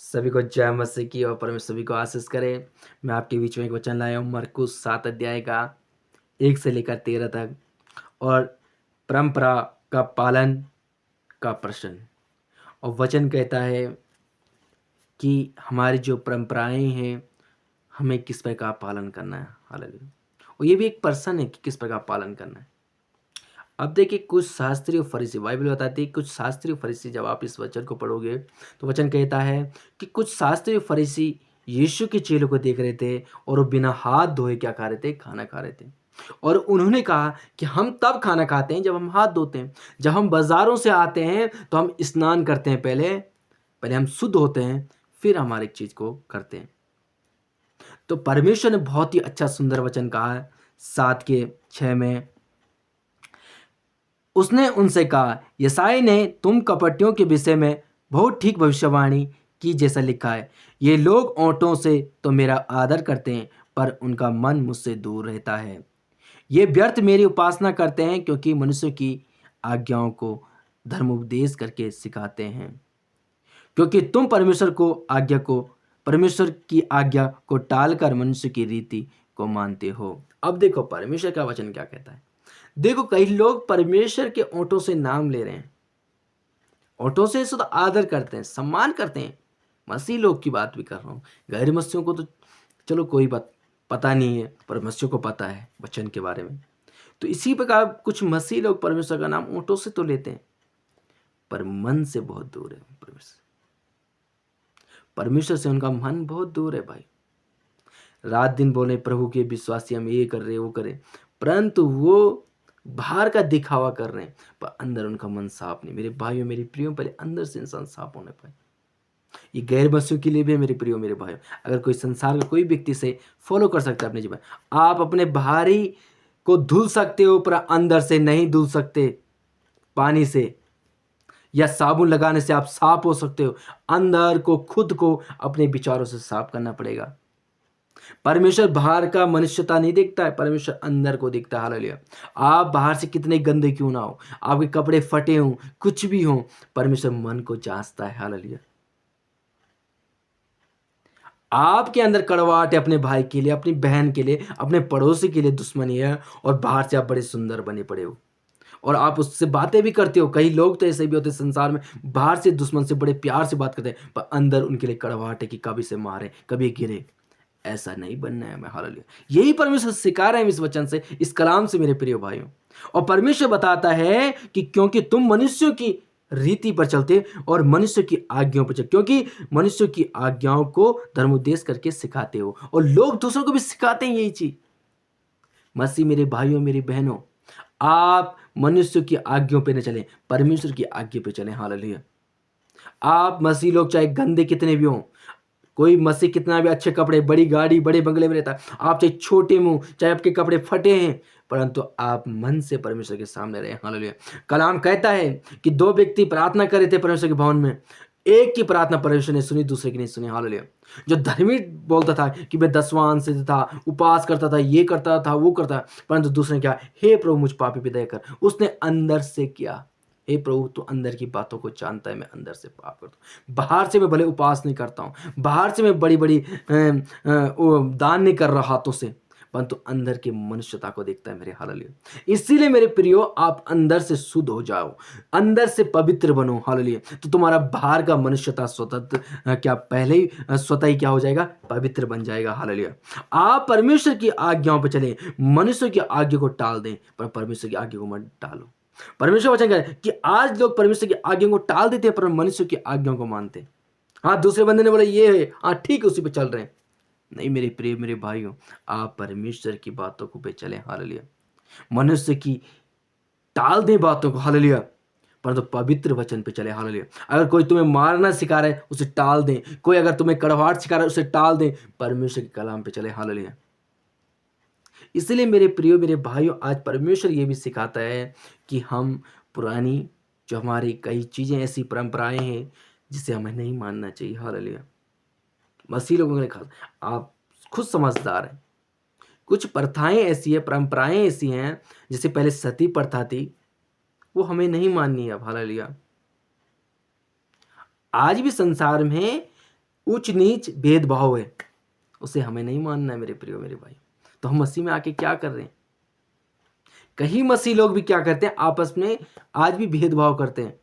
सभी को जय मसीह की और परमेश्वर सभी को आशीष करे। मैं आपके बीच में एक वचन लाया हूँ मरकुस 7 अध्याय का 1 से लेकर 13 तक और परंपरा का पालन का प्रश्न। और वचन कहता है कि हमारी जो परंपराएं हैं हमें किस प्रकार पालन करना है। हालेलुया। और ये भी एक प्रश्न है कि किस प्रकार पालन करना है। अब देखिए कुछ शास्त्रीय फरीसी, बाइबल बताती है कुछ शास्त्रीय फरीसी, जब आप इस वचन को पढ़ोगे तो वचन कहता है कि कुछ शास्त्रीय फरीसी यीशु के चेलों को देख रहे थे और वो बिना हाथ धोए क्या खा रहे थे, खाना खा रहे थे। और उन्होंने कहा कि हम तब खाना खाते हैं जब हम हाथ धोते हैं। जब हम बाजारों से आते हैं तो हम स्नान करते हैं, पहले पहले हम शुद्ध होते हैं, फिर हम हर एक चीज को करते हैं। तो परमेश्वर ने बहुत ही अच्छा सुंदर वचन कहा है 7:6 में। उसने उनसे कहा, यशायाह ने तुम कपटियों के विषय में बहुत ठीक भविष्यवाणी की, जैसा लिखा है, ये लोग ओंठों से तो मेरा आदर करते हैं पर उनका मन मुझसे दूर रहता है। ये व्यर्थ मेरी उपासना करते हैं क्योंकि मनुष्य की आज्ञाओं को धर्मोपदेश करके सिखाते हैं। क्योंकि तुम परमेश्वर की आज्ञा को टालकर मनुष्य की रीति को मानते हो। अब देखो परमेश्वर का वचन क्या कहता है। देखो कई लोग परमेश्वर के ओंठों से नाम ले रहे हैं, ओंठों से शुद्ध आदर करते हैं, सम्मान करते हैं। मसीह लोग की बात भी कर रहा हूँ, गैर मसीहों को तो चलो कोई बात पता नहीं है, पर मसीहों को पता है वचन के बारे में। तो इसी प्रकार कुछ मसीह लोग परमेश्वर का नाम ओंठों से तो लेते हैं पर मन से बहुत दूर है। परमेश्वर से उनका मन बहुत दूर है भाई। रात दिन बोले प्रभु के विश्वासी, हम ये कर रहे वो करे, परंतु वो बाहर का दिखावा कर रहे हैं पर अंदर उनका मन साफ नहीं। मेरे भाइयों मेरी प्रियो, पहले अंदर से इंसान साफ होने पाए। ये गैर मसीहों के लिए भी है मेरे प्रियो मेरे भाइयों। अगर कोई संसार का कोई व्यक्ति से फॉलो कर सकता है अपने जीवन, आप अपने बाहरी को धुल सकते हो पर अंदर से नहीं धुल सकते। पानी से या साबुन लगाने से आप साफ हो सकते हो, अंदर को खुद को अपने विचारों से साफ करना पड़ेगा। परमेश्वर बाहर का मनुष्यता नहीं देखता है, परमेश्वर अंदर को देखता है। हालेलुया। आप बाहर से कितने गंदे क्यों ना हो, आपके कपड़े फटे हों, कुछ भी हो, परमेश्वर मन को जांचता है। हालेलुया। आपके अंदर कड़वाहट है अपने भाई के लिए, अपनी बहन के लिए, अपने पड़ोसी के लिए दुश्मनी है, और बाहर से आप बड़े सुंदर बने पड़े हो और आप उससे बातें भी करते हो। कई लोग तो ऐसे भी होते हैं संसार में, बाहर से दुश्मन से बड़े प्यार से बात करते हैं पर अंदर उनके लिए कड़वाहट है कि कभी से मारे कभी गिरे। ऐसा नहीं बनना है हमें। हालेलुया। यही परमेश्वर सिखा रहे हैं इस वचन से, इस कलाम से मेरे प्रिय भाइयों। और परमेश्वर बताता है कि क्योंकि तुम मनुष्यों की रीति पर चलते और मनुष्य की आज्ञाओं पर चलते, क्योंकि मनुष्य की आज्ञाओं को धर्मोपदेश करके सिखाते हो, और लोग दूसरों को भी सिखाते हैं यही चीज। मसीह मेरे भाइयों मेरी बहनों, आप मनुष्य की आज्ञाओं पे न चलें, परमेश्वर की आज्ञा पे चलें। हालेलुया। आप मसीह लोग चाहे गंदे कितने भी हों, कोई मसीह कितना भी अच्छे कपड़े, बड़ी गाड़ी, बड़े बंगले में रहता है, आप चाहे छोटे मुंह, चाहे आपके कपड़े फटे हैं, परंतु आप मन से परमेश्वर के सामने रहे। हालेलुया। कलाम कहता है कि दो व्यक्ति प्रार्थना कर रहे थे परमेश्वर के भवन में, एक की प्रार्थना परमेश्वर ने सुनी, दूसरे की नहीं सुनी। हालेलुया। जो धर्मी बोलता था कि मैं 10वां अंश देता था, उपवास करता था, ये करता था, वो करता, परंतु दूसरे ने क्या, हे प्रभु मुझ पापी पे दया कर, उसने अंदर से किया। हे प्रभु तू अंदर की बातों को जानता है, मैं अंदर से पाप करता हूँ। बाहर से मैं भले उपवास नहीं करता हूँ, बाहर से मैं बड़ी बड़ी दान नहीं कर रहा हाथों से, परंतु अंदर की मनुष्यता को देखता है मेरे। हालेलुया। इसीलिए मेरे प्रियो, आप अंदर से शुद्ध हो जाओ, अंदर से पवित्र बनो। हालेलुया। तो तुम्हारा बाहर का मनुष्यता क्या पहले ही स्वतः ही क्या हो जाएगा, पवित्र बन जाएगा। हालेलुया। आप परमेश्वर की आज्ञाओं पर चलें, मनुष्य की आज्ञा को टाल दें पर परमेश्वर की आज्ञा को मत टालो। परमेश्वर वचन कह कि आज लोग परमेश्वर की आज्ञा को टाल देते हैं पर मनुष्य की आज्ञा को मानते हैं। हाँ, दूसरे बंदे ने बोला ये है, हाँ ठीक है, उसी पे चल रहे हैं। नहीं मेरे प्रिय मेरे भाइयों, आप परमेश्वर की बातों को पे चले। हालेलुया। मनुष्य की टाल दें बातों को। हालेलुया। परंतु पवित्र वचन पे चले। हालेलुया। अगर कोई तुम्हें मारना सिखा रहा है उसे टाल दें, कोई अगर तुम्हें कड़वाहट सिखा रहा है उसे टाल दें, परमेश्वर के कलाम पे चले। हालेलुया। इसलिए मेरे प्रियो मेरे भाइयों, आज परमेश्वर ये भी सिखाता है कि हम पुरानी जो हमारी कई चीज़ें ऐसी परंपराएं हैं जिसे हमें नहीं मानना चाहिए। हालेलुया। मसीह लोगों ने कहा, आप खुद समझदार हैं, कुछ प्रथाएं ऐसी है, परंपराएं ऐसी हैं, जैसे पहले सती प्रथा थी, वो हमें नहीं माननी है अब। हालेलुया। आज भी संसार में ऊंच नीच भेदभाव है, उसे हमें नहीं मानना है मेरे प्रियो मेरे भाई। तो हम मसीह में आके क्या कर रहे हैं? कई मसीह लोग भी क्या करते हैं, आपस में आज भी भेदभाव करते हैं।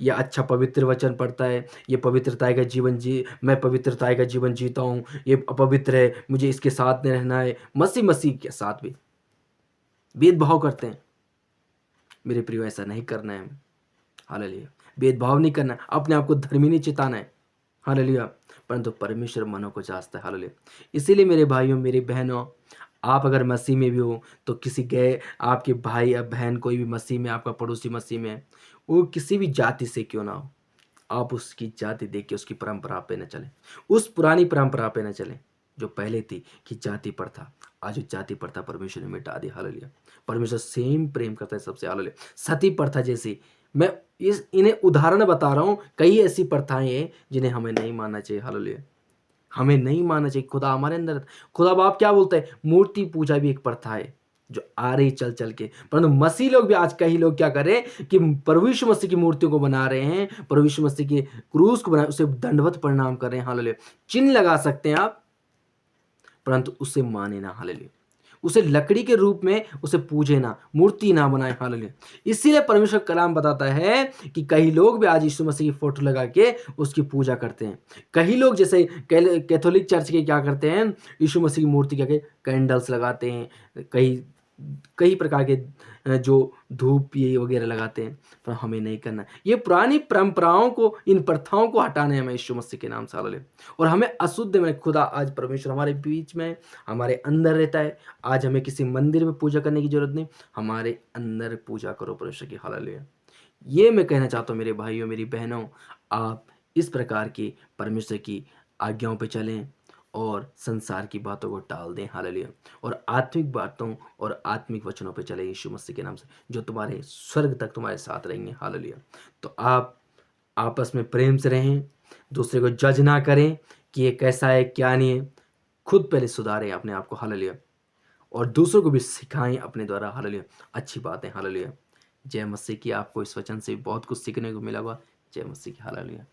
ये अच्छा पवित्र वचन पढ़ता है, ये पवित्रता का जीवन मैं पवित्रता का जीवन जीता हूँ, ये अपवित्र है, मुझे इसके साथ नहीं रहना है। मसीह मसीह के साथ भी भेदभाव करते हैं। मेरे प्रियो ऐसा नहीं करना है, हालेलुया। भेदभाव नहीं करना है, अपने आप को धर्मी नहीं चिताना है, हालेलुया। परंतु परमेश्वर मनों को जांचता है, हालेलुया। इसीलिए मेरे भाइयों मेरी बहनों, आप अगर मसीह में भी हो तो किसी गए आपके भाई या बहन कोई भी मसीह में, आपका पड़ोसी मसीह में है, वो किसी भी जाति से क्यों ना हो, आप उसकी जाति देख के उसकी परंपरा पे न चले, उस पुरानी परंपरा पे न चले जो पहले थी कि जाति प्रथा। आज वो जाति प्रथा परमेश्वर ने मिटा दी, हालेलुया। परमेश्वर सेम प्रेम करता है सबसे, हालेलुया। सती प्रथा जैसी, मैं इन्हें उदाहरण बता रहा हूँ, कई ऐसी प्रथाएं हैं जिन्हें हमें नहीं मानना चाहिए, हालेलुया। हमें नहीं मानना चाहिए। खुदा हमारे अंदर, खुदा बाप क्या बोलते हैं, मूर्ति पूजा भी एक प्रथा है जो आ रही चल चल के। परंतु मसीह लोग भी, आज कई लोग क्या कर रहे हैं कि प्रभु यीशु मसीह की मूर्तियों को बना रहे हैं, प्रभु यीशु मसीह की क्रूस को बना, उसे दंडवत प्रणाम कर रहे हैं, हालेलुया। चिन्ह लगा सकते हैं आप, परंतु उसे माने ना, हालेलुया। उसे लकड़ी के रूप में उसे पूजे ना, मूर्ति ना बनाए, हालेलुया। इसीलिए परमेश्वर कलाम बताता है कि कई लोग भी आज यीशु मसीह की फोटो लगा के उसकी पूजा करते हैं। कई लोग जैसे कैथोलिक चर्च के क्या करते हैं, यीशु मसीह की मूर्ति क्या कैंडल्स लगाते हैं, कई कई प्रकार के जो धूप ये वगैरह लगाते हैं, पर हमें नहीं करना। ये पुरानी परंपराओं को, इन प्रथाओं को हटाने हमें यीशु मसीह के नाम से, हालेलुया। और हमें अशुद्ध में, खुदा आज परमेश्वर हमारे बीच में, हमारे अंदर रहता है। आज हमें किसी मंदिर में पूजा करने की जरूरत नहीं, हमारे अंदर पूजा करो परमेश्वर की, हालेलुया। ये मैं कहना चाहता हूँ मेरे भाइयों मेरी बहनों, आप इस प्रकार की परमेश्वर की आज्ञाओं पे चलें और संसार की बातों को टाल दें, हालेलुया। और आत्मिक बातों और आत्मिक वचनों पे चले यीशु मसीह के नाम से, जो तुम्हारे स्वर्ग तक तुम्हारे साथ रहेंगे, हालेलुया। तो आप आपस में प्रेम से रहें, दूसरे को जज ना करें कि ये कैसा है क्या नहीं है। खुद पहले सुधारें अपने आप को, हालेलुया। और दूसरों को भी सिखाएं अपने द्वारा, हालेलुया, अच्छी बातें, हालेलुया। जय मसीह की। आपको इस वचन से बहुत कुछ सीखने को मिला होगा। जय मसीह की, हालेलुया।